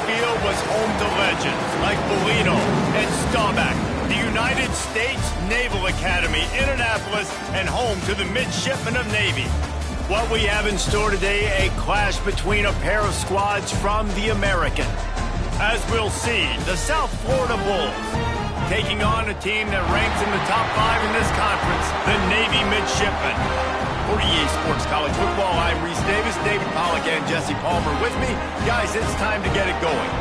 field was home to legends like Bolino and Staubach, the United States Naval Academy in Annapolis, and home to the Midshipmen of Navy. What we have in store today, a clash between a pair of squads from the American. As we'll see, the South Florida Bulls taking on a team that ranks in the top 5 in this conference, the Navy Midshipmen. For EA Sports College Football, I'm Reese Davis, David Pollack, and Jesse Palmer with me. Guys, it's time to get it going.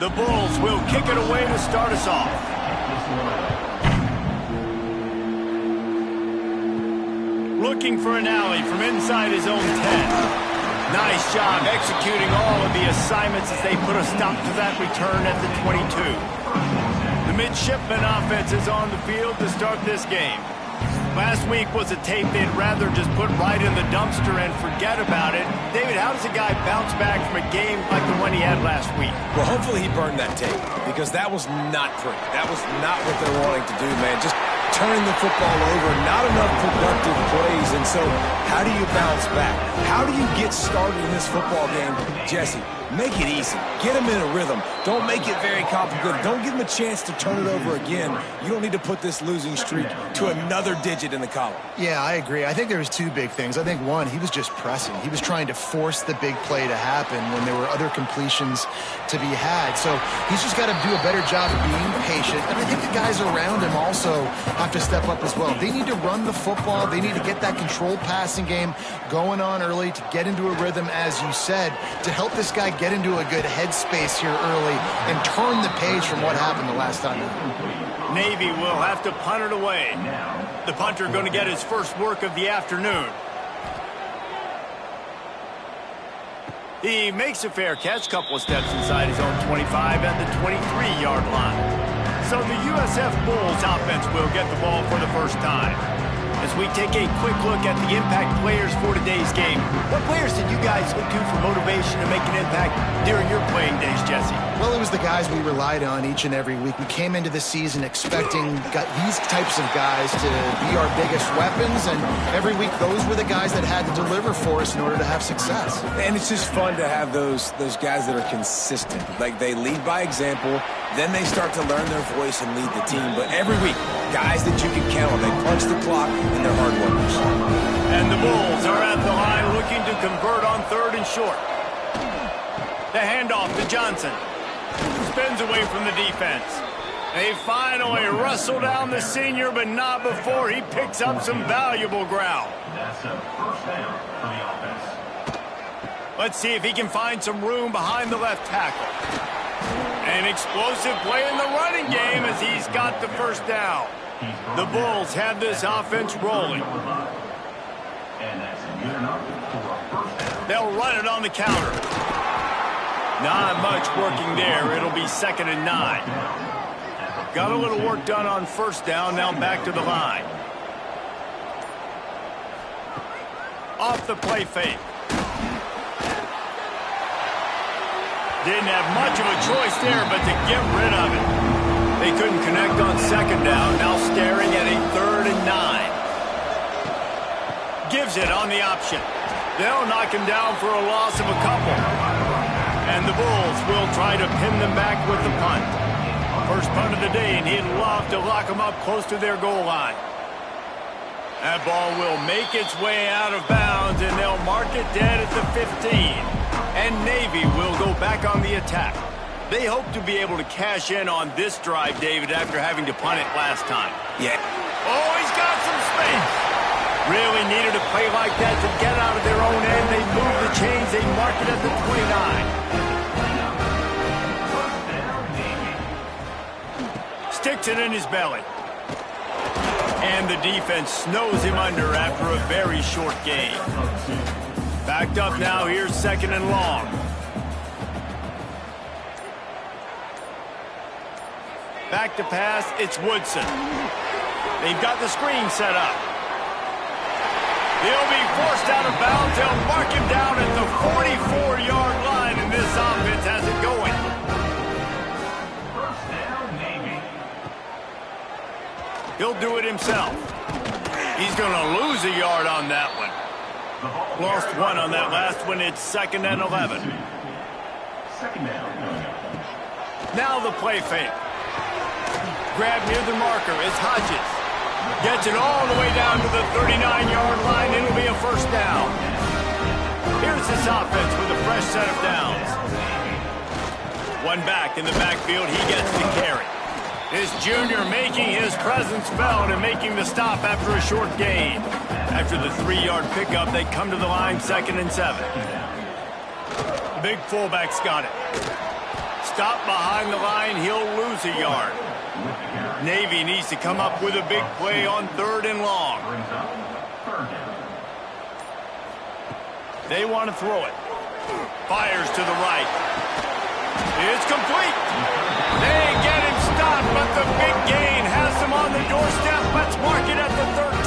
The Bulls will kick it away to start us off. Looking for an alley from inside his own 10. Nice job executing all of the assignments as they put a stop to that return at the 22. The Midshipman offense is on the field to start this game. Last week was a tape they'd rather just put right in the dumpster and forget about it. David, how does a guy bounce back from a game like the one he had last week? Well, hopefully he burned that tape, because that was not pretty. That was not what they're wanting to do, man. Just turning the football over, not enough productive plays. And so how do you bounce back? How do you get started in this football game? Jesse, make it easy. Get them in a rhythm. Don't make it very complicated. Don't give them a chance to turn it over again. You don't need to put this losing streak to another digit in the column. Yeah, I agree. I think there was two big things. I think, one, he was just pressing. He was trying to force the big play to happen when there were other completions to be had. So he's just got to do a better job of being patient. And I think the guys around him also have to step up as well. They need to run the football. They need to get that controlled passing game going on early to get into a rhythm, as you said, to help this guy get into a good headspace here early and turn the page from what happened the last time. Navy will have to punt it away. The punter going to get his first work of the afternoon. He makes a fair catch, couple of steps inside his own 25 at the 23-yard line. So the USF Bulls offense will get the ball for the first time. As we take a quick look at the impact players for today's game, what players did you guys look to for motivation to make an impact during your playing days, Jesse? Well, it was the guys we relied on each and every week. We came into the season expecting these types of guys to be our biggest weapons, and every week those were the guys that had to deliver for us in order to have success. And it's just fun to have those guys that are consistent. Like, they lead by example, then they start to learn their voice and lead the team. But every week, guys that you can count on, they punch the clock and they're hard workers. And the Bulls are at the line looking to convert on 3rd and short. The handoff to Johnson. Spins away from the defense. They finally wrestle down the senior, but not before he picks up some valuable ground. That's a first down for the offense. Let's see if he can find some room behind the left tackle. An explosive play in the running game as he's got the first down. The Bulls have this offense rolling. They'll run it on the counter. Not much working there. It'll be 2nd and 9. Got a little work done on first down. Now back to the line. Off the play fake. Didn't have much of a choice there, but to get rid of it. They couldn't connect on 2nd down. Now staring at a 3rd and 9. Gives it on the option. They'll knock him down for a loss of a couple. And the Bulls will try to pin them back with the punt. First punt of the day, and he'd love to lock them up close to their goal line. That ball will make its way out of bounds, and they'll mark it dead at the 15. And Navy will go back on the attack. They hope to be able to cash in on this drive, David, after having to punt it last time. Yeah. Oh, he's got some space. Really needed a play like that to get out of their own end. They move the chains. They mark it at the 29. sticks it in his belly. And the defense snows him under after a very short gain. Backed up now, here's 2nd and long. Back to pass, it's Woodson. They've got the screen set up. He'll be forced out of bounds. They'll mark him down at the 44-yard line, and this offense has it going. First down, Navy. He'll do it himself. He's going to lose a yard on that one. Lost one on that last one. It's 2nd and 11. 2nd down. Now the play fake. Grab near the marker. It's Hodges. Gets it all the way down to the 39-yard line. It'll be a first down. Here's this offense with a fresh set of downs. One back in the backfield. He gets the carry. This junior making his presence felt and making the stop after a short gain. After the 3-yard pickup, they come to the line 2nd and 7. Big fullback's got it. Stop behind the line. He'll lose a yard. Navy needs to come up with a big play on 3rd and long. They want to throw it. Fires to the right. It's complete. They get him stopped, but the big gain has them on the doorstep. Let's mark it at the 13.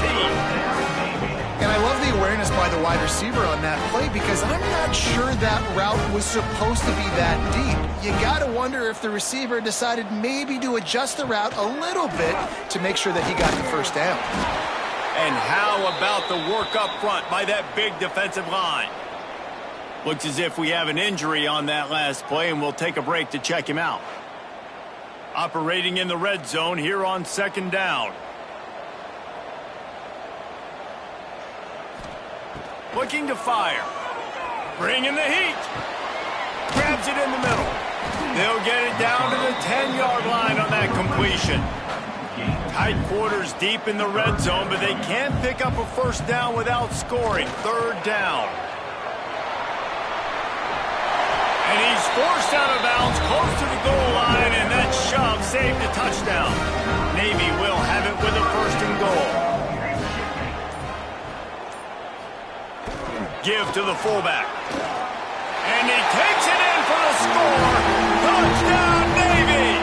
And I love the awareness by the wide receiver on that play because I'm not sure that route was supposed to be that deep. You got to wonder if the receiver decided maybe to adjust the route a little bit to make sure that he got the first down. And how about the work up front by that big defensive line? Looks as if we have an injury on that last play, and we'll take a break to check him out. Operating in the red zone here on 2nd down. Looking to fire. Bringing the heat. Grabs it in the middle. They'll get it down to the 10-yard line on that completion. Tight quarters deep in the red zone, but they can't pick up a first down without scoring. 3rd down. And he's forced out of bounds close to the goal line, and that shove saved a touchdown. Navy will have it with a 1st and goal. Give to the fullback. And he takes it in for the score. Touchdown, Navy!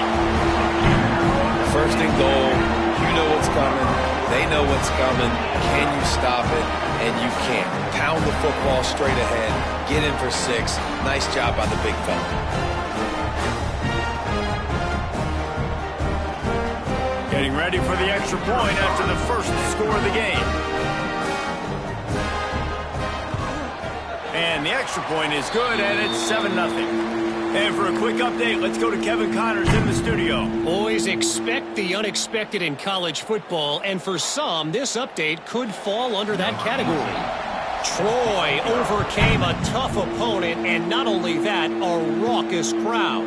1st and goal. You know what's coming. They know what's coming. Can you stop it? And you can't. Pound the football straight ahead. Get in for 6. Nice job by the big fella. Getting ready for the extra point after the first score of the game. And the extra point is good, and it's 7-0. And for a quick update, let's go to Kevin Connors in the studio. Always expect the unexpected in college football, and for some, this update could fall under that category. Troy overcame a tough opponent, and not only that, a raucous crowd.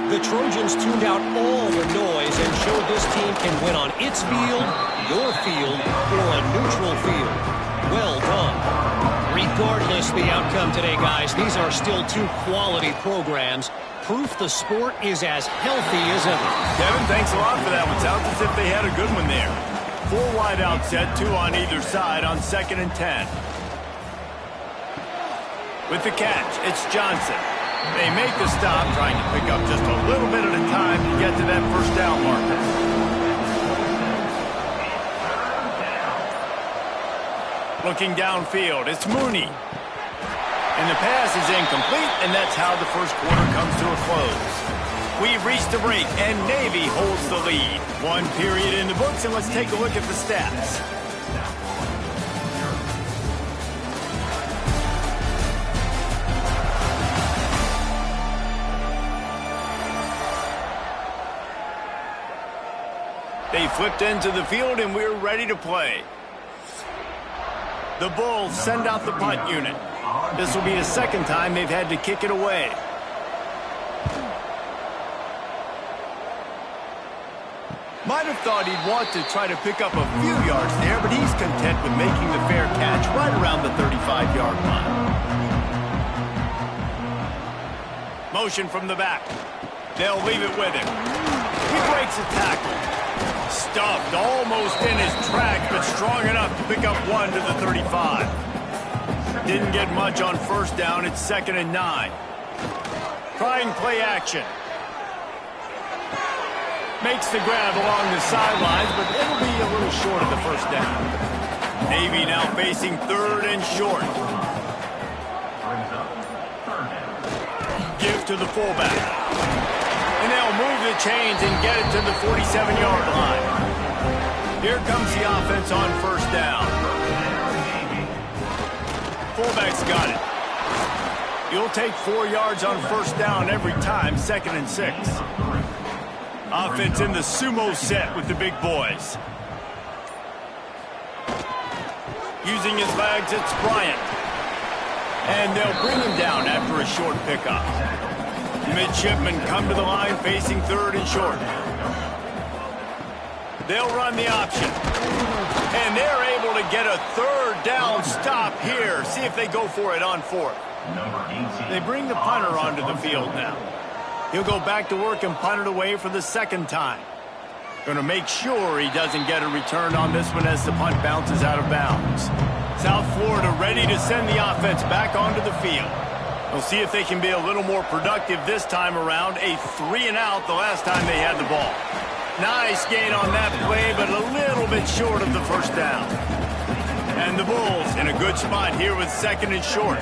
The Trojans tuned out all the noise and showed this team can win on its field, your field, or a neutral field. Well done. Regardless the outcome today, guys, these are still 2 quality programs. Proof the sport is as healthy as ever. Kevin, thanks a lot for that one. Sounds as if they had a good one there. 4 wide out set, 2 on either side on 2nd and 10. With the catch, it's Johnson. They make the stop, trying to pick up just a little bit at a time to get to that first down marker. Looking downfield, it's Mooney. And the pass is incomplete, and that's how the first quarter comes to a close. We've reached the break, and Navy holds the lead. 1 period in the books, and let's take a look at the stats. They flipped into the field, and we're ready to play. The Bulls send out the punt unit. This will be the 2nd time they've had to kick it away. Might have thought he'd want to try to pick up a few yards there, but he's content with making the fair catch right around the 35-yard line. Motion from the back. They'll leave it with him. He breaks a tackle. stuffed, almost in his tracks, but strong enough to pick up 1 to the 35. Didn't get much on first down. It's 2nd and 9. Trying play action. Makes the grab along the sidelines, but it'll be a little short of the first down. Navy now facing 3rd and short. Give to the fullback. And they'll move the chains and get it to the 47-yard line. Here comes the offense on first down. Fullback's got it. You'll take 4 yards on first down every time, 2nd and 6. Offense in the sumo set with the big boys. Using his legs, it's Bryant. And they'll bring him down after a short pickup. Midshipmen come to the line facing 3rd and short. They'll run the option. And they're able to get a 3rd down stop here. See if they go for it on 4th. They bring the punter onto the field now. He'll go back to work and punt it away for the 2nd time. Going to make sure he doesn't get a return on this one as the punt bounces out of bounds. South Florida ready to send the offense back onto the field. We'll see if they can be a little more productive this time around. A 3 and out the last time they had the ball. Nice gain on that play, but a little bit short of the first down. And the Bulls in a good spot here with 2nd and short.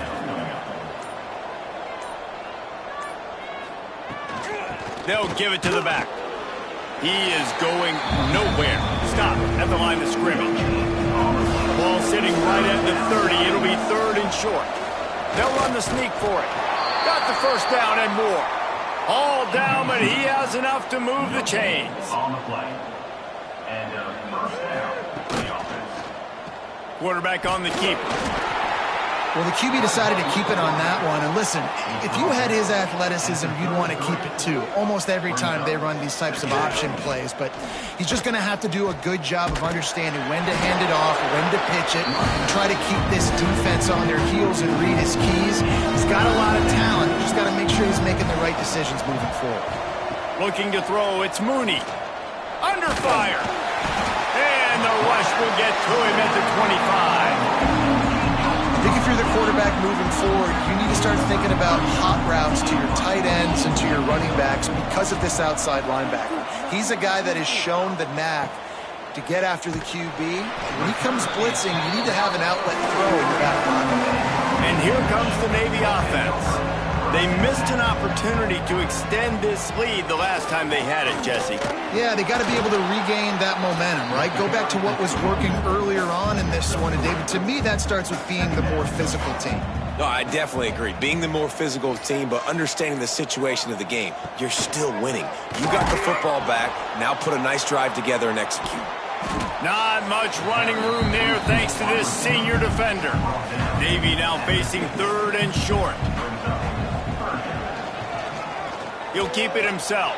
They'll give it to the back. He is going nowhere. Stop at the line of scrimmage. Ball sitting right at the 30. It'll be 3rd and short. They'll run the sneak for it. Got the first down and more. All down, but he has enough to move the chains. On the play. And first down for the offense. Quarterback on the keeper. Well, the QB decided to keep it on that one. And listen, if you had his athleticism, you'd want to keep it too. Almost every time they run these types of option plays. But he's just going to have to do a good job of understanding when to hand it off, when to pitch it, and try to keep this defense on their heels and read his keys. He's got a lot of talent. Just got to make sure he's making the right decisions moving forward. Looking to throw, it's Mooney. Under fire. And the rush will get to him at the 25. I think if you're the quarterback moving forward, you need to start thinking about hot routes to your tight ends and to your running backs because of this outside linebacker. He's a guy that has shown the knack to get after the QB. When he comes blitzing, you need to have an outlet throw in your back pocket. And here comes the Navy offense. They missed an opportunity to extend this lead the last time they had it, Jesse. Yeah, they got to be able to regain that momentum, right? Go back to what was working earlier on in this one. And David, to me, that starts with being the more physical team. No, I definitely agree. Being the more physical team, but understanding the situation of the game. You're still winning. You got the football back. Now put a nice drive together and execute. Not much running room there thanks to this senior defender. Navy now facing 3rd and short. He'll keep it himself.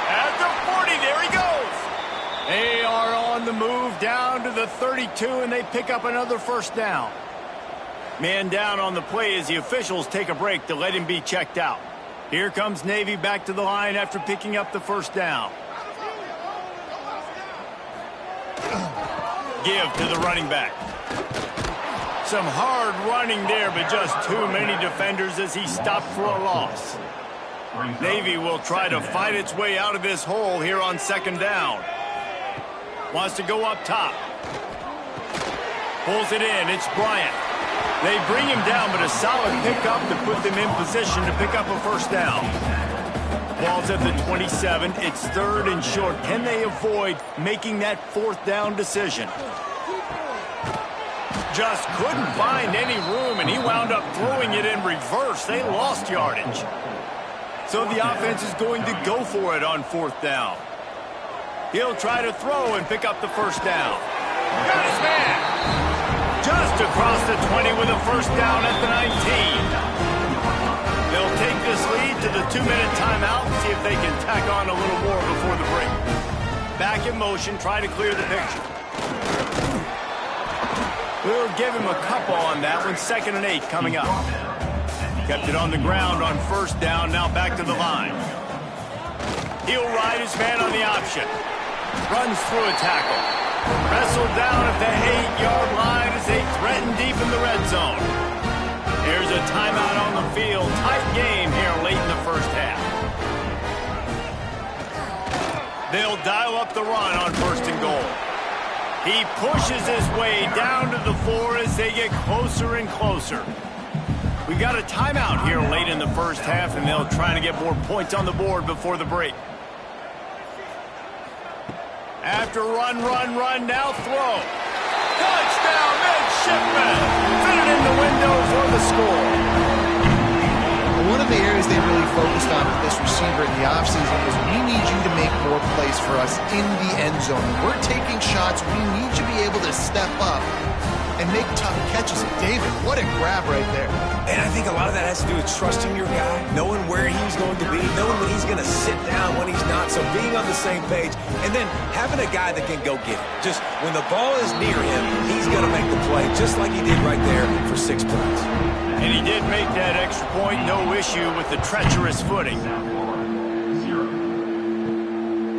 At the 40, there he goes. They are on the move down to the 32, and they pick up another first down. Man down on the play as the officials take a break to let him be checked out. Here comes Navy back to the line after picking up the first down. Give to the running back. Some hard running there, but just too many defenders as he stopped for a loss. Navy will try to fight its way out of this hole here on 2nd down. Wants to go up top. Pulls it in. It's Bryant. They bring him down, but a solid pickup to put them in position to pick up a first down. Ball's at the 27. It's 3rd and short. Can they avoid making that 4th down decision? Just couldn't find any room, and he wound up throwing it in reverse. They lost yardage. So the offense is going to go for it on 4th down. He'll try to throw and pick up the first down. Got his man. Just across the 20 with a first down at the 19. They'll take this lead to the 2-minute timeout and see if they can tack on a little more before the break. Back in motion, try to clear the picture. We'll give him a couple on that one. 2nd and 8 coming up. Kept it on the ground on first down, now back to the line. He'll ride his man on the option. Runs through a tackle. Wrestled down at the 8-yard line as they threaten deep in the red zone. Here's a timeout on the field. Tight game here late in the first half. They'll dial up the run on 1st and goal. He pushes his way down to the 4 as they get closer and closer. We got a timeout here late in the first half, and they'll try to get more points on the board before the break. After run, now throw. Touchdown, midshipman! Fit it in the window for the score. One of the areas they really focused on with this receiver in the offseason was we need you to make more plays for us in the end zone. We're taking shots. We need you to be able to step up and make tough catches. David, what a grab right there. And I think a lot of that has to do with trusting your guy, knowing where he's going to be, knowing when he's going to sit down, when he's not. So being on the same page, and then having a guy that can go get it. Just when the ball is near him, he's going to make the play, just like he did right there for 6 points. And he did make that extra point, no issue with the treacherous footing.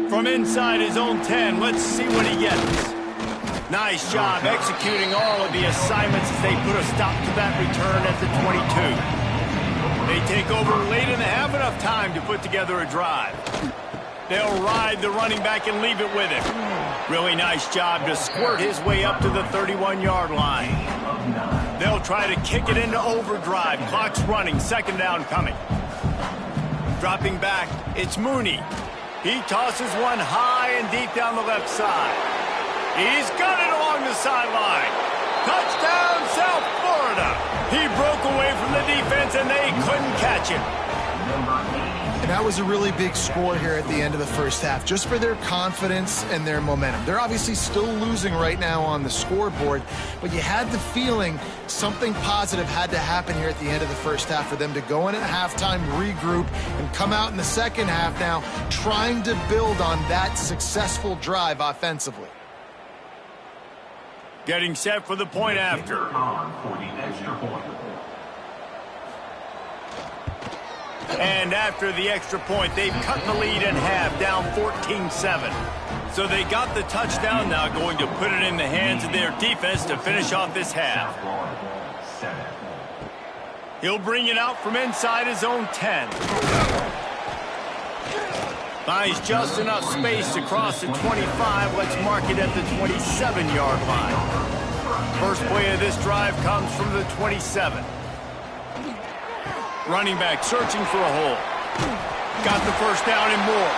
From inside his own 10, let's see what he gets. Nice job executing all of the assignments as they put a stop to that return at the 22. They take over late in the half, enough time to put together a drive. They'll ride the running back and leave it with him. Really nice job to squirt his way up to the 31-yard line. They'll try to kick it into overdrive. Clock's running, 2nd down coming. Dropping back, it's Mooney. He tosses one high and deep down the left side. He's got it along the sideline. Touchdown, South Florida. He broke away from the defense, and they couldn't catch him. And that was a really big score here at the end of the first half, just for their confidence and their momentum. They're obviously still losing right now on the scoreboard, but you had the feeling something positive had to happen here at the end of the first half for them to go in at halftime, regroup, and come out in the second half now trying to build on that successful drive offensively. Getting set for the point after. And after the extra point, they've cut the lead in half, down 14-7. So they got the touchdown, now going to put it in the hands of their defense to finish off this half. He'll bring it out from inside his own 10. Finds just enough space to cross the 25. Let's mark it at the 27-yard line. First play of this drive comes from the 27. Running back searching for a hole. Got the first down and more.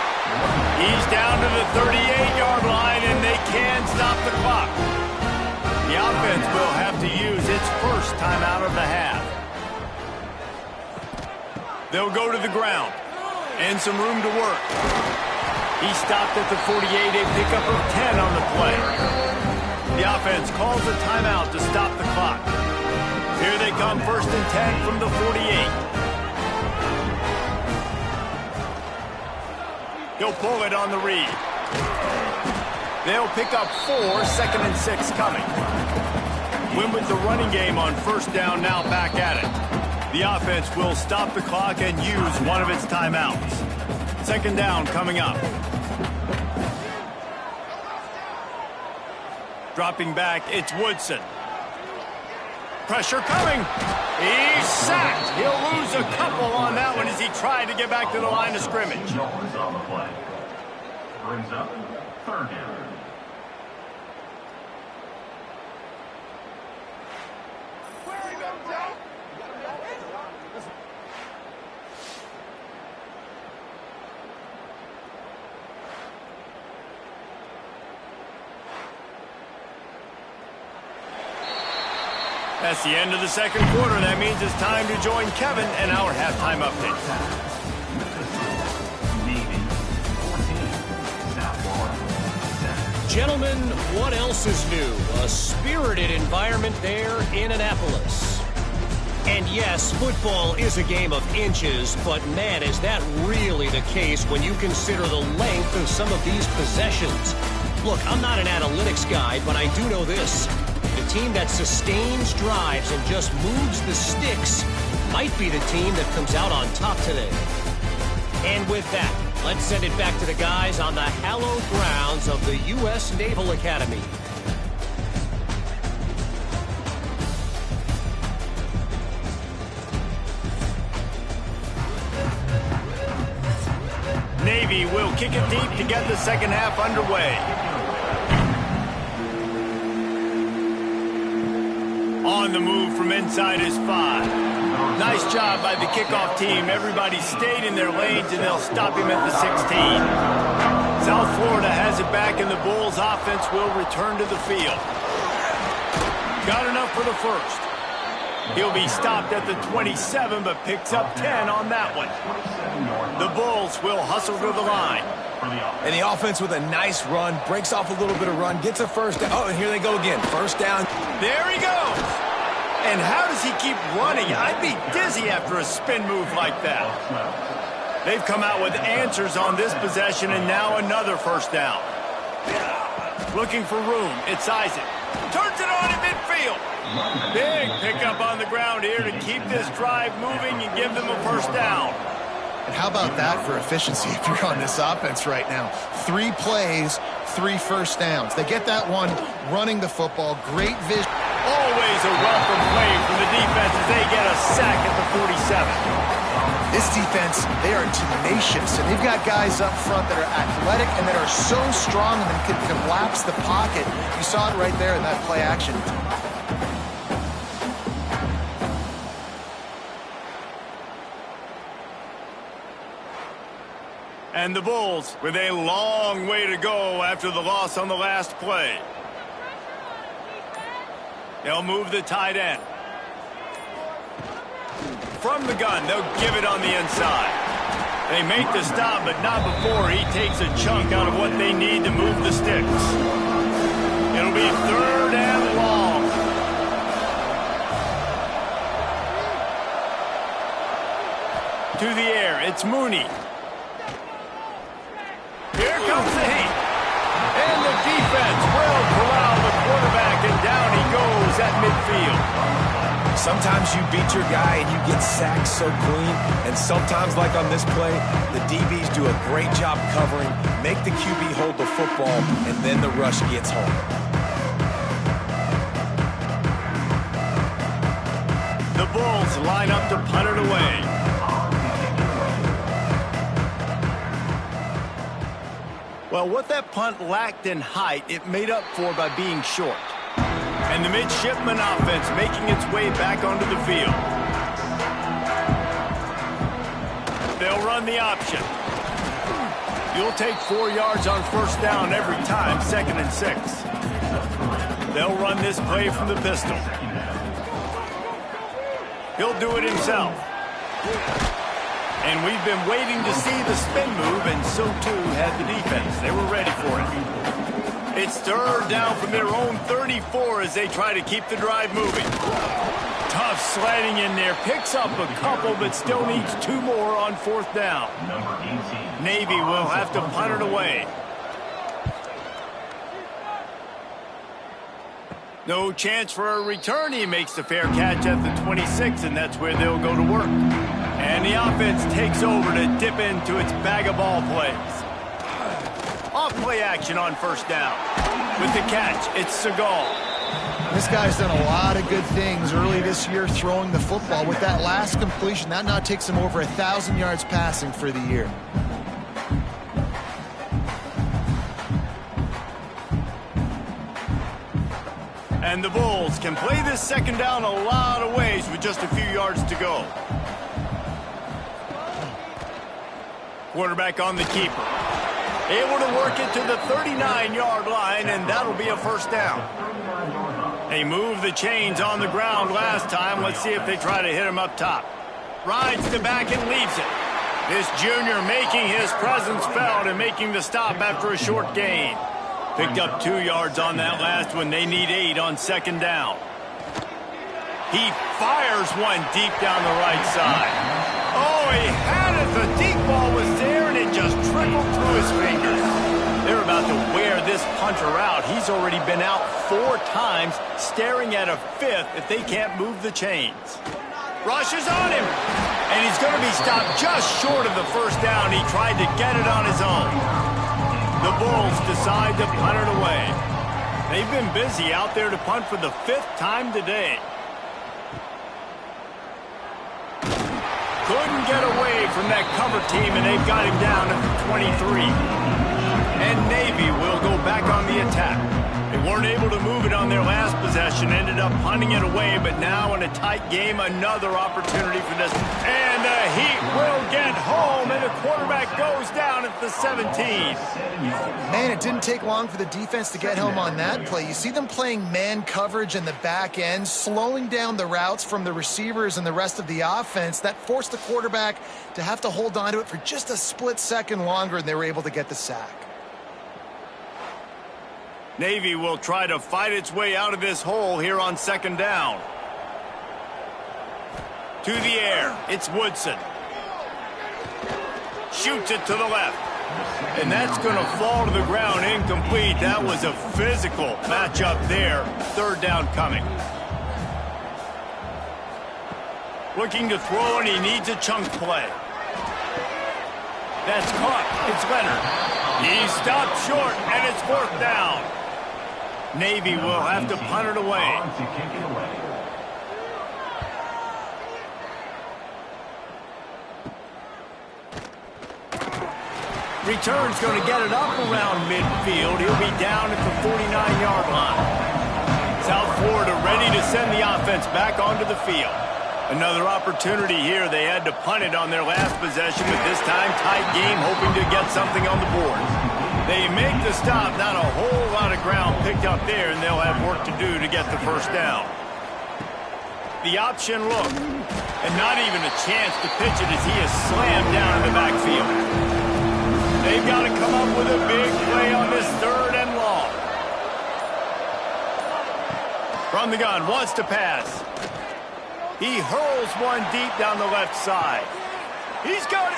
He's down to the 38-yard line, and they can stop the clock. The offense will have to use its first timeout of the half. They'll go to the ground. And some room to work. He stopped at the 48, a pickup of 10 on the play. The offense calls a timeout to stop the clock. Here they come, 1st and 10 from the 48. He'll pull it on the read. They'll pick up 4, 2nd and 6 coming. Win with the running game on 1st down, now back at it. The offense will stop the clock and use one of its timeouts. 2nd down coming up. Dropping back, it's Woodson. Pressure coming. He's sacked. He'll lose a couple on that one as he tried to get back to the line of scrimmage. On the play. Brings up 3rd down. That's the end of the 2nd quarter. That means it's time to join Kevin and our halftime update. Gentlemen, what else is new? A spirited environment there in Annapolis. And yes, football is a game of inches, but man, is that really the case when you consider the length of some of these possessions. Look, I'm not an analytics guy, but I do know this. The team that sustains drives and just moves the sticks might be the team that comes out on top today. And with that, Let's send it back to the guys on the hallowed grounds of the U.S. Naval Academy. Navy will kick it deep to get the second half underway. On the move from inside is 5. Nice job by the kickoff team. Everybody stayed in their lanes, and they'll stop him at the 16. South Florida has it back, and the Bulls offense will return to the field. Got enough for the first. He'll be stopped at the 27, but picks up 10 on that one. The Bulls will hustle to the line. And the offense with a nice run, breaks off a little bit of run, gets a first down. Oh, and here they go again. First down. There he goes. And how does he keep running? I'd be dizzy after a spin move like that. They've come out with answers on this possession, and now another first down. Looking for room. It's Isaac. Turns it on in midfield. Big pickup on the ground here to keep this drive moving and give them a first down. And how about that for efficiency if you're on this offense right now? 3 plays, 3 first downs. They get that one running the football. Great vision. Always a welcome play from the defense as they get a sack at the 47. This defense, they are tenacious, and they've got guys up front that are athletic and that are so strong and can collapse the pocket. You saw it right there in that play action. And the Bulls with a long way to go after the loss on the last play. They'll move the tight end. From the gun, they'll give it on the inside. They make the stop, but not before he takes a chunk out of what they need to move the sticks. It'll be 3rd and long. To the air, it's Mooney. Here comes the heat. And the defense will corral the quarterback, and down he goes at midfield. Sometimes you beat your guy and you get sacked so clean, and sometimes, like on this play, the DBs do a great job covering, make the QB hold the football, and then the rush gets home. The Bulls line up to punt it away. Well, what that punt lacked in height, it made up for by being short. And the midshipman offense making its way back onto the field. They'll run the option. You'll take 4 yards on first down every time, 2nd and 6. They'll run this play from the pistol. He'll do it himself. And we've been waiting to see the spin move, and so too had the defense. They were ready for it. It's 3rd down from their own 34 as they try to keep the drive moving. Tough sliding in there. Picks up a couple, but still needs 2 more on 4th down. Navy will have to punt it away. No chance for a return. He makes the fair catch at the 26, and that's where they'll go to work. And the offense takes over to dip into its bag of ball plays. Off play action on first down. With the catch, it's Segal. This guy's done a lot of good things early this year throwing the football. With that last completion, that now takes him over 1,000 yards passing for the year. And the Bulls can play this second down a lot of ways with just a few yards to go. Quarterback on the keeper. Able to work it to the 39-yard line, and that'll be a first down. They moved the chains on the ground last time. Let's see if they try to hit him up top. Rides the back and leaves it. This junior making his presence felt and making the stop after a short gain. Picked up 2 yards on that last one. They need 8 on second down. He fires one deep down the right side. Oh, he had it. The deep ball was there, and it just trickled through his fingers. They're about to wear this punter out. He's already been out 4 times, staring at a 5th if they can't move the chains. Rushes on him. And he's going to be stopped just short of the first down. He tried to get it on his own. The Bulls decide to punt it away. They've been busy out there to punt for the 5th time today. Couldn't get away from that cover team, and they've got him down at the 23. And Navy will go back on the attack. They weren't able to move it on their last possession, ended up punting it away, but now in a tight game, another opportunity for this. And the Heat will get home, and the quarterback goes down at the 17. Man, it didn't take long for the defense to get home on that play. You see them playing man coverage in the back end, slowing down the routes from the receivers and the rest of the offense. That forced the quarterback to have to hold on to it for just a split second longer, and they were able to get the sack. Navy will try to fight its way out of this hole here on 2nd down. To the air, it's Woodson. Shoots it to the left. And that's going to fall to the ground incomplete. That was a physical matchup there. 3rd down coming. Looking to throw, and he needs a chunk play. That's caught. It's Leonard. He stopped short, and it's 4th down. Navy will have to punt it away. Return's going to get it up around midfield. He'll be down at the 49-yard line. South Florida ready to send the offense back onto the field. Another opportunity here. They had to punt it on their last possession, but this time tight game, hoping to get something on the board. They make the stop, not a whole lot of ground picked up there, and they'll have work to do to get the 1st down. The option look, and not even a chance to pitch it as he is slammed down in the backfield. They've got to come up with a big play on this 3rd and long. From the gun, wants to pass. He hurls one deep down the left side. He's got it.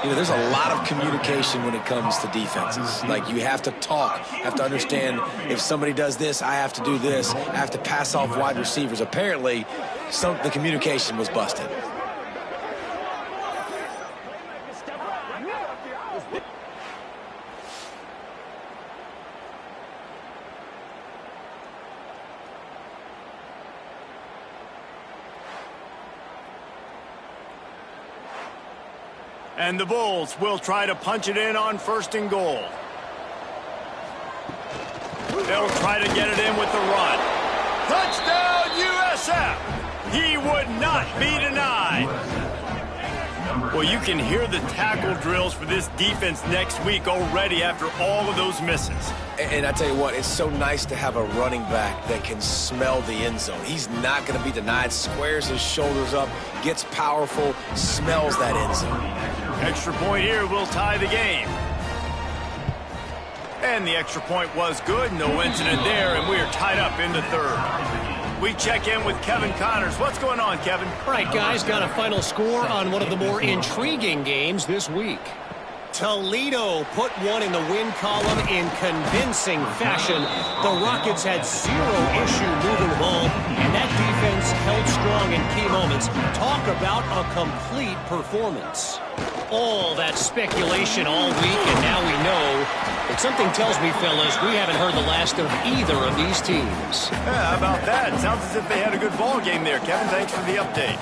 You know, there's a lot of communication when it comes to defenses. Like, you have to talk, have to understand if somebody does this, I have to do this. I have to pass off wide receivers. Apparently, the communication was busted. And the Bulls will try to punch it in on 1st and goal. They'll try to get it in with the run. Touchdown, USF! He would not be denied. Well, you can hear the tackle drills for this defense next week already after all of those misses. And I tell you what, it's so nice to have a running back that can smell the end zone. He's not going to be denied, squares his shoulders up, gets powerful, smells that end zone. Extra point here will tie the game. And the extra point was good. No incident there, and we are tied up in the 3rd. We check in with Kevin Connors. What's going on, Kevin? All right, guys, got a final score on one of the more intriguing games this week. Toledo put one in the win column in convincing fashion. The Rockets had zero issue moving the ball, and that defense held strong in key moments. Talk about a complete performance. All that speculation all week, and now we know. But something tells me, fellas, we haven't heard the last of either of these teams. Yeah, how about that? Sounds as if they had a good ball game there, Kevin. Thanks for the update.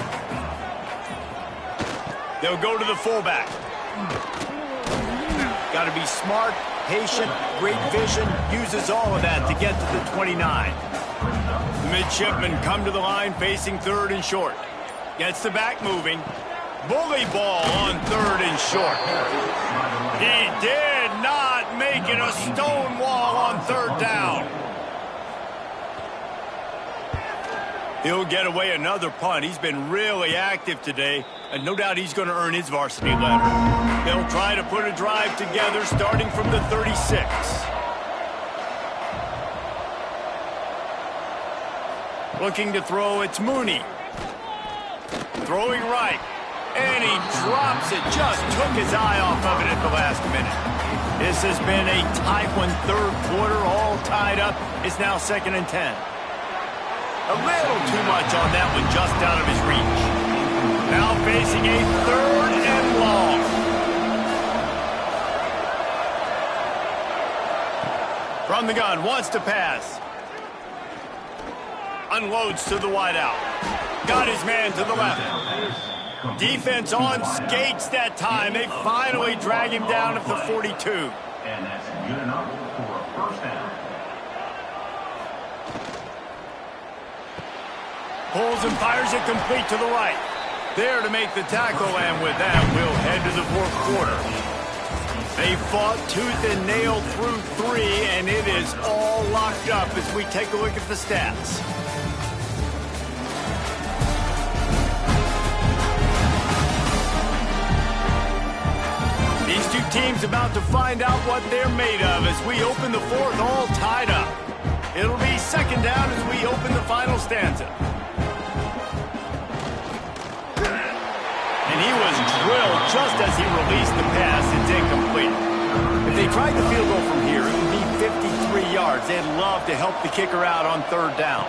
They'll go to the fullback. Got to be smart, patient, great vision, uses all of that to get to the 29. The midshipmen come to the line facing 3rd and short. Gets the back moving. Bully ball on 3rd and short. He did not make it a stone wall on 3rd down. He'll get away another punt. He's been really active today, and no doubt he's going to earn his varsity letter. They'll try to put a drive together starting from the 36. Looking to throw, it's Mooney. Throwing right, and he drops it. Just took his eye off of it at the last minute. This has been a tight one, 3rd quarter, all tied up. It's now 2nd and 10. A little too much on that one, just out of his reach. Now facing a 3rd and long. From the gun, wants to pass. Unloads to the wideout. Got his man to the left. Defense on skates that time. They finally drag him down at the 42. And that's good enough for a first down. Pulls and fires it complete to the right. There to make the tackle, and with that, we'll head to the 4th quarter. They fought tooth and nail through 3, and it is all locked up as we take a look at the stats. These two teams about to find out what they're made of as we open the 4th all tied up. It'll be 2nd down as we open the final stanza. And he was drilled just as he released the pass. It's incomplete. If they tried the field goal from here, it would be 53 yards. They'd love to help the kicker out on 3rd down.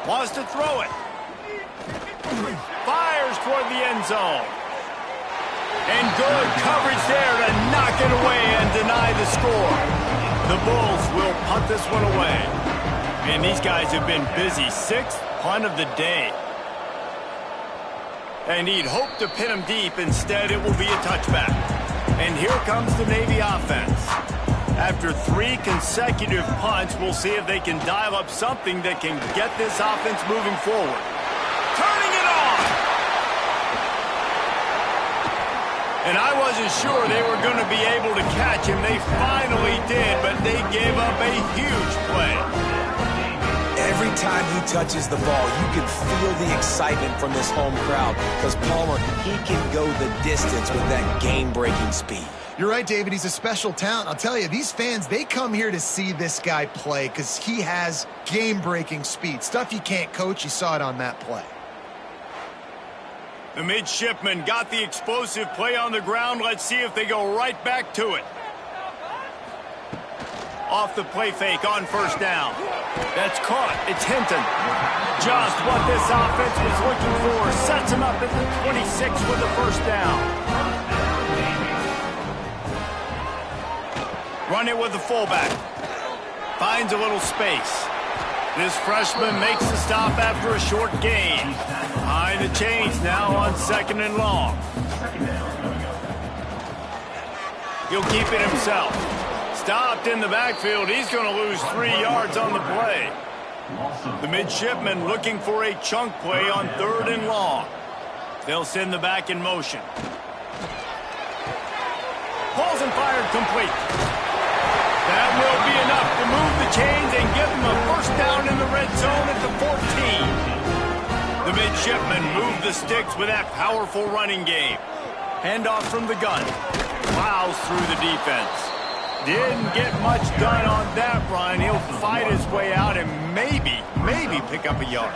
Wants to throw it. Fires toward the end zone. And good coverage there to knock it away and deny the score. The Bulls will punt this one away. And these guys have been busy. 6th punt of the day. And he'd hoped to pin him deep. Instead, it will be a touchback. And here comes the Navy offense. After 3 consecutive punts, we'll see if they can dial up something that can get this offense moving forward. Turning it on! And I wasn't sure they were going to be able to catch him. They finally did, but they gave up a huge play. Every time he touches the ball, you can feel the excitement from this home crowd because Palmer, he can go the distance with that game-breaking speed. You're right, David. He's a special talent. I'll tell you, these fans, they come here to see this guy play because he has game-breaking speed. Stuff you can't coach. You saw it on that play. The midshipmen got the explosive play on the ground. Let's see if they go right back to it. Off the play fake on 1st down. That's caught. It's Hinton. Just what this offense was looking for. Sets him up at the 26 with the 1st down. Run it with the fullback. Finds a little space. This freshman makes the stop after a short gain. Behind the chains now on 2nd and long. He'll keep it himself. Stopped in the backfield. He's going to lose 3 yards on the play. The midshipmen looking for a chunk play on 3rd and long. They'll send the back in motion. Pulls and fired complete. That will be enough to move the chains and give them a 1st down in the red zone at the 14. The midshipmen move the sticks with that powerful running game. Handoff from the gun. Plows through the defense. Didn't get much done on that run. He'll fight his way out and maybe pick up a yard.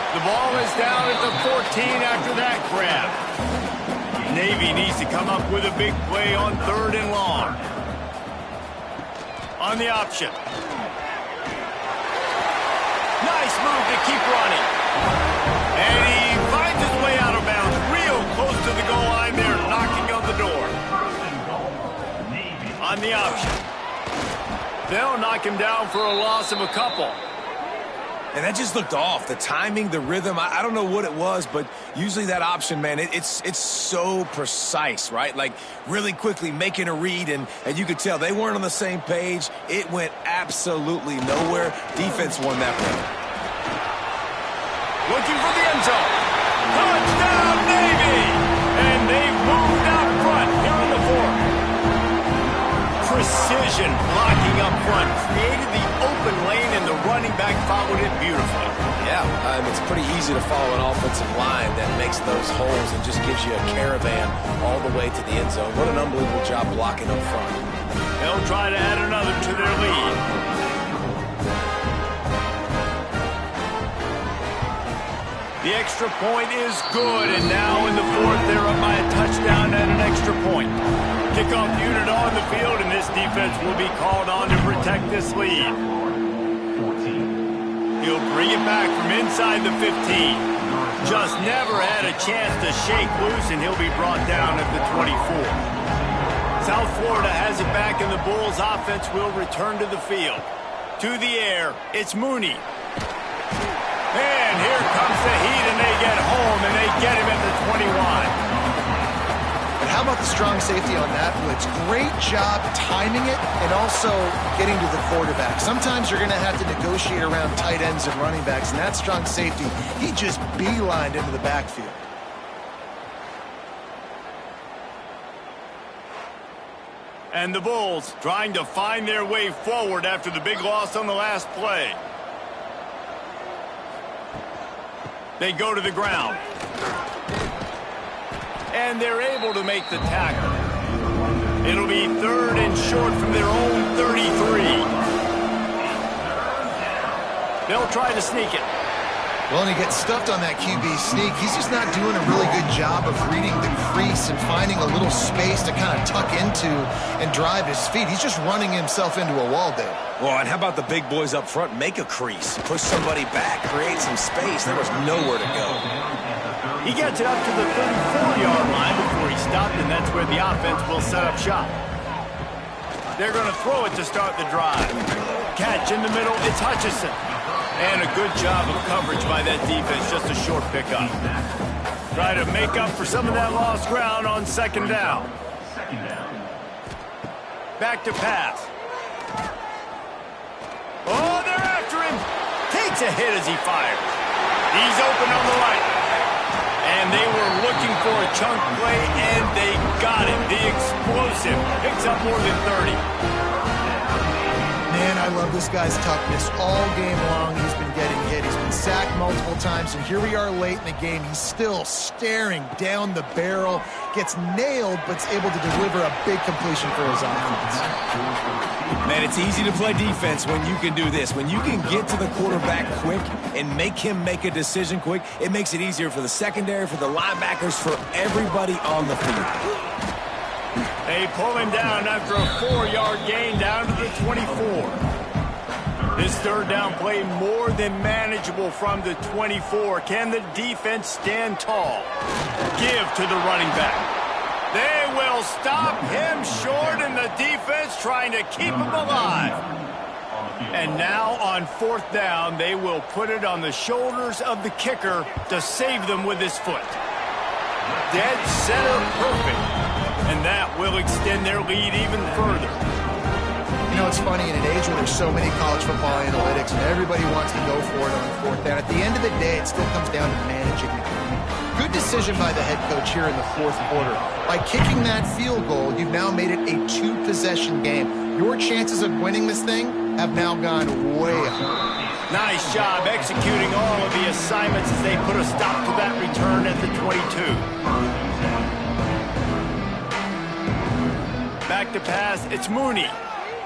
The ball is down at the 14 after that grab. Navy needs to come up with a big play on 3rd and long. On the option. Nice move to keep running. And he finds his way out of bounds real close to the goal line there, knocking on the door. On the option. They'll knock him down for a loss of a couple. And that just looked off. The timing, the rhythm, I don't know what it was, but usually that option, man, it's so precise, right? Like really quickly making a read, and you could tell they weren't on the same page. It went absolutely nowhere. Defense won that one. Looking for the end zone. Touchdown, Navy! And they've moved out front here in the 4th. Precision blocking up front. Created the open lane, and the running back followed it beautifully. Yeah, it's pretty easy to follow an offensive line that makes those holes and just gives you a caravan all the way to the end zone. What an unbelievable job blocking up front. They'll try to add another to their lead. The extra point is good, and now in the 4th, they're up by a touchdown and an extra point. Kick kickoff unit on the field, and this defense will be called on to protect this lead. He'll bring it back from inside the 15. Just never had a chance to shake loose, and he'll be brought down at the 24. South Florida has it back, and the Bulls offense will return to the field. To the air, it's Mooney. And here comes the Heat, and they get home, and they get him at the 21. But how about the strong safety on that blitz? Great job timing it and also getting to the quarterback. Sometimes you're going to have to negotiate around tight ends and running backs, and that strong safety, he just beelined into the backfield. And the Bulls trying to find their way forward after the big loss on the last play. They go to the ground. And they're able to make the tackle. It'll be 3rd and short from their own 33. They'll try to sneak it. Well, and he gets stuffed on that QB sneak. He's just not doing a really good job of reading the crease and finding a little space to kind of tuck into and drive his feet. He's just running himself into a wall there. Well, and how about the big boys up front? Make a crease. Push somebody back. Create some space. There was nowhere to go. He gets it up to the 34-yard line before he stopped, and that's where the offense will set up shop. They're going to throw it to start the drive. Catch in the middle, it's Hutchinson. And a good job of coverage by that defense, just a short pickup. Try to make up for some of that lost ground on 2nd down. Back to pass. Oh, they're after him. Takes a hit as he fires. He's open on the right. And they were looking for a chunk play, and they got it. The explosive picks up more than 30. Man, I love this guy's toughness. All game long, he's been getting hit. He's been sacked multiple times, and here we are late in the game. He's still staring down the barrel, gets nailed, but's able to deliver a big completion for his offense. Man, it's easy to play defense when you can do this. When you can get to the quarterback quick and make him make a decision quick, it makes it easier for the secondary, for the linebackers, for everybody on the field. They pull him down after a 4-yard gain down to the 24. This 3rd down play more than manageable from the 24. Can the defense stand tall? Give to the running back. They will stop him short, and the defense trying to keep him alive. And now on 4th down, they will put it on the shoulders of the kicker to save them with his foot. Dead center perfect. And that will extend their lead even further. You know, it's funny, in an age where there's so many college football analytics and everybody wants to go for it on 4th down, at the end of the day, it still comes down to managing the game. Good decision by the head coach here in the 4th quarter. By kicking that field goal, you've now made it a 2-possession game. Your chances of winning this thing have now gone way up. Nice job executing all of the assignments as they put a stop to that return at the 22. Back to pass, it's Mooney.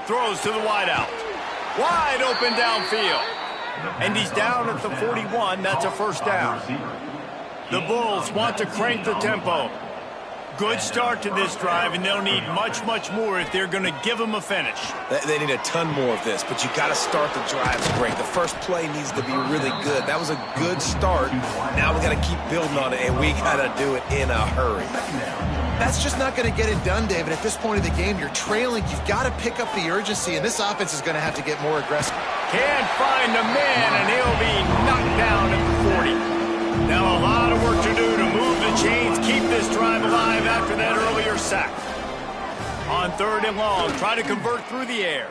Throws to the wideout. Wide open downfield. And he's down at the 41. That's a 1st down. The Bulls want to crank the tempo. Good start to this drive, and they'll need much, much more if they're going to give them a finish. They need a ton more of this, but you got to start the drives great. The first play needs to be really good. That was a good start. Now we got to keep building on it, and we got to do it in a hurry. That's just not going to get it done, David. At this point of the game, you're trailing. You've got to pick up the urgency, and this offense is going to have to get more aggressive. Can't find a man, and he'll be knocked down at the 40. Now a lot of work to do to move the chains, keep this drive alive after that earlier sack. On 3rd and long, try to convert through the air.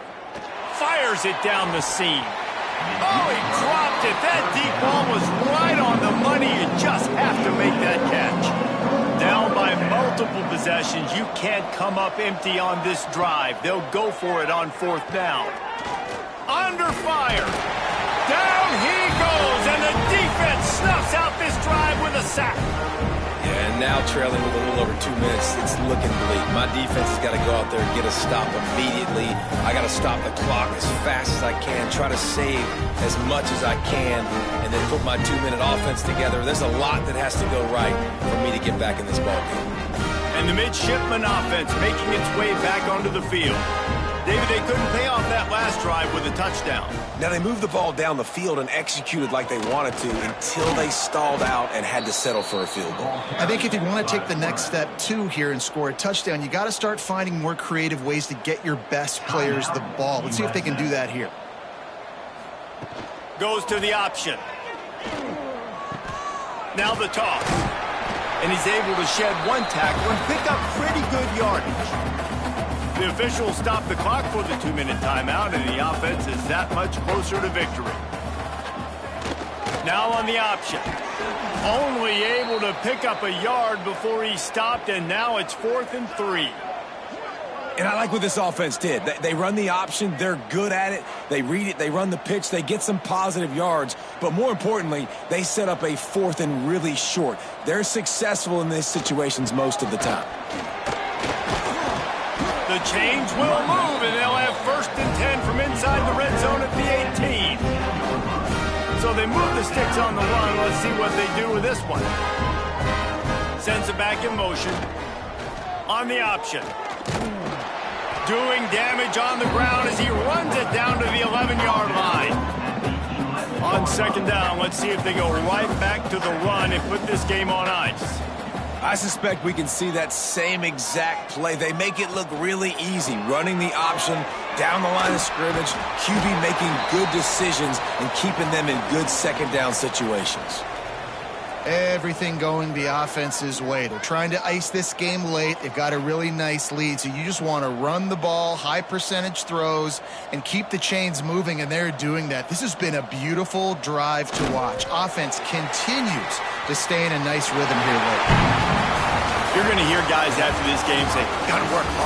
Fires it down the seam. Oh, he dropped it. That deep ball was right on the money. You just have to make that catch. Down by multiple possessions, you can't come up empty on this drive. They'll go for it on 4th down. Under fire. Down he goes, and the defense snuffs out this drive with a sack. Yeah, and now trailing with a little over 2 minutes, it's looking bleak. My defense has got to go out there and get a stop immediately. I got to stop the clock as fast as I can, try to save as much as I can, and then put my 2-minute offense together. There's a lot that has to go right for me to get back in this ballgame. And the midshipman offense making its way back onto the field. David, they couldn't pay off that last drive with a touchdown. Now, they moved the ball down the field and executed like they wanted to until they stalled out and had to settle for a field goal. I think if you want to take the next step, too, here and score a touchdown, you got to start finding more creative ways to get your best players the ball. Let's see if they can do that here. Goes to the option. Now the toss. And he's able to shed one tackle and pick up pretty good yardage. The officials stop the clock for the 2-minute timeout, and the offense is that much closer to victory. Now on the option. Only able to pick up a yard before he stopped, and now it's 4th and 3. And I like what this offense did. They run the option. They're good at it. They read it. They run the pitch. They get some positive yards. But more importantly, they set up a 4th and really short. They're successful in these situations most of the time. The chains will move, and they'll have 1st and 10 from inside the red zone at the 18. So they move the sticks on the run. Let's see what they do with this one. Sends it back in motion. On the option. Doing damage on the ground as he runs it down to the 11-yard line. On 2nd down, let's see if they go right back to the run and put this game on ice. I suspect we can see that same exact play. They make it look really easy, running the option down the line of scrimmage, QB making good decisions and keeping them in good 2nd down situations. Everything going the offense's way. They're trying to ice this game late. They've got a really nice lead, so you just want to run the ball, high percentage throws, and keep the chains moving, and they're doing that. This has been a beautiful drive to watch. Offense continues to stay in a nice rhythm here late. You're going to hear guys after this game say, got to work hard.